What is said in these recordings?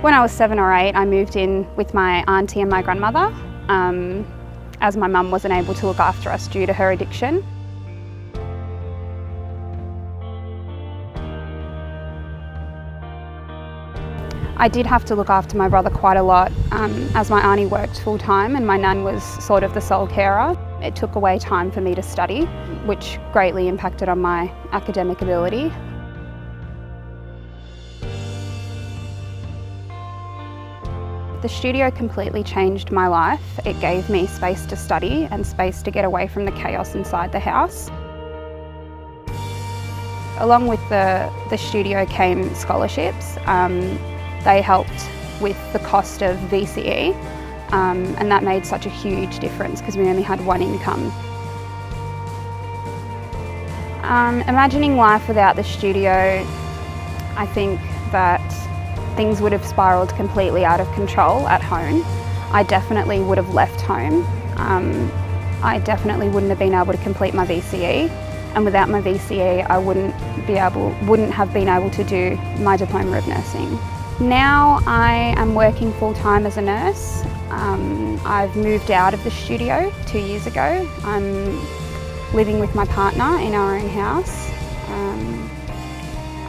When I was 7 or 8, I moved in with my auntie and my grandmother, as my mum wasn't able to look after us due to her addiction. I did have to look after my brother quite a lot, as my auntie worked full time and my nan was sort of the sole carer. It took away time for me to study, which greatly impacted on my academic ability. The studio completely changed my life. It gave me space to study and space to get away from the chaos inside the house. Along with the studio came scholarships. They helped with the cost of VCE, and that made such a huge difference because we only had one income. Imagining life without the studio, I think that things would have spiralled completely out of control at home. I definitely would have left home. I definitely wouldn't have been able to complete my VCE, and without my VCE I wouldn't have been able to do my diploma of nursing. Now I am working full-time as a nurse. I've moved out of the studio 2 years ago. I'm living with my partner in our own house.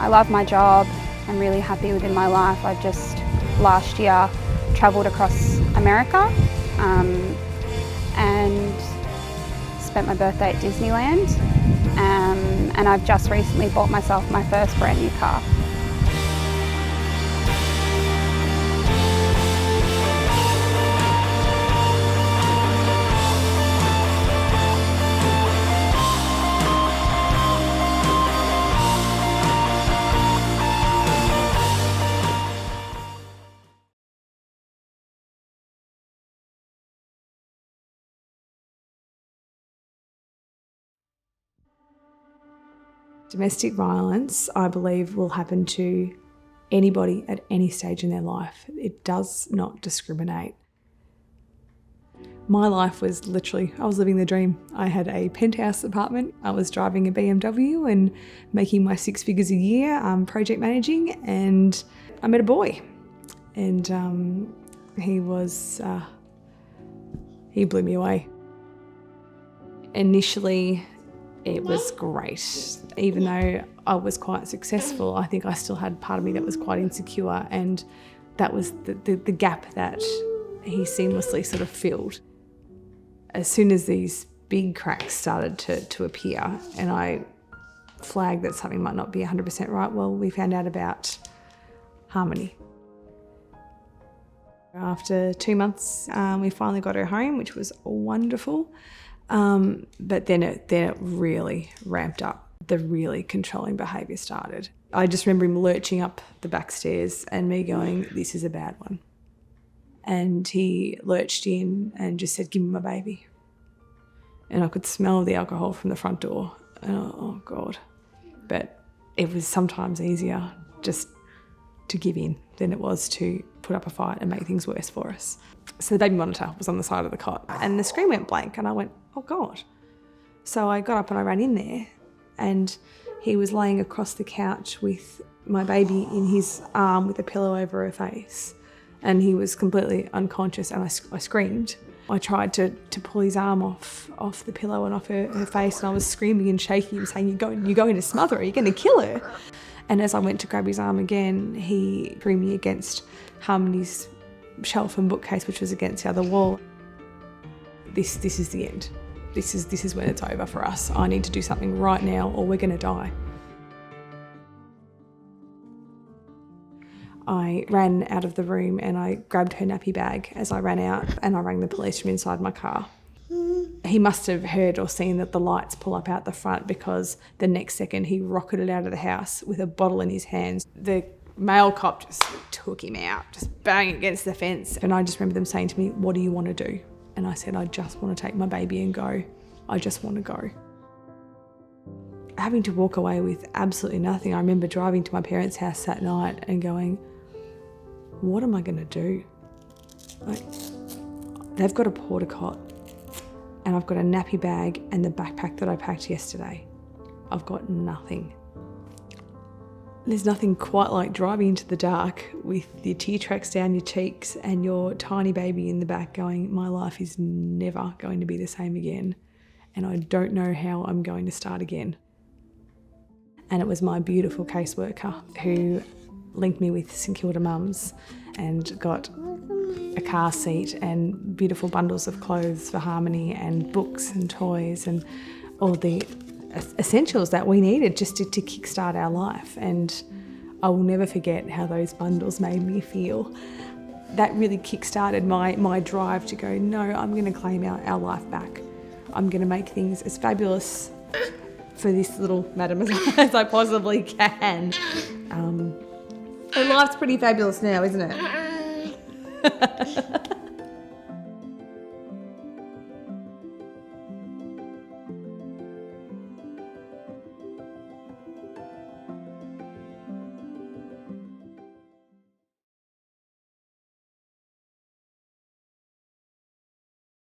I love my job. I'm really happy within my life. I just last year travelled across America and spent my birthday at Disneyland, and I've just recently bought myself my first brand new car. Domestic violence, I believe, will happen to anybody at any stage in their life. It does not discriminate. My life was literally, I was living the dream. I had a penthouse apartment, I was driving a BMW and making my 6 figures a year, project managing, and I met a boy. And he blew me away. Initially, it was great. Even though I was quite successful, I think I still had part of me that was quite insecure, and that was the gap that he seamlessly sort of filled. As soon as these big cracks started to appear and I flagged that something might not be 100% right, well, we found out about Harmony. After 2 months, we finally got her home, which was wonderful. But then it really ramped up. The really controlling behaviour started. I just remember him lurching up the back stairs and me going, this is a bad one. And he lurched in and just said, give me my baby. And I could smell the alcohol from the front door. And oh God. But it was sometimes easier just to give in than it was to put up a fight and make things worse for us. So the baby monitor was on the side of the cot and the screen went blank and I went, oh God. So I got up and I ran in there and he was laying across the couch with my baby in his arm with a pillow over her face, and he was completely unconscious, and I screamed. I tried to pull his arm off the pillow and off her face, and I was screaming and shaking him saying, you're going to smother her, you're going to kill her. And as I went to grab his arm again, he threw me against Harmony's shelf and bookcase, which was against the other wall. This is the end. This is when it's over for us. I need to do something right now or we're going to die. I ran out of the room and I grabbed her nappy bag as I ran out, and I rang the police from inside my car. He must have heard or seen that the lights pull up out the front, because the next second he rocketed out of the house with a bottle in his hands. The male cop just took him out, just bang against the fence. And I just remember them saying to me, what do you want to do? And I said, I just want to take my baby and go. I just want to go. Having to walk away with absolutely nothing. I remember driving to my parents' house that night and going, what am I going to do? Like, they've got a porta cot and I've got a nappy bag and the backpack that I packed yesterday. I've got nothing. There's nothing quite like driving into the dark with your tear tracks down your cheeks and your tiny baby in the back going, my life is never going to be the same again, and I don't know how I'm going to start again. And it was my beautiful caseworker who linked me with St Kilda Mums and got a car seat and beautiful bundles of clothes for Harmony and books and toys and all the essentials that we needed just to kickstart our life. And I will never forget how those bundles made me feel. That really kickstarted my drive to go, no, I'm going to claim our life back. I'm going to make things as fabulous for this little madam as I possibly can. Her life's pretty fabulous now, isn't it?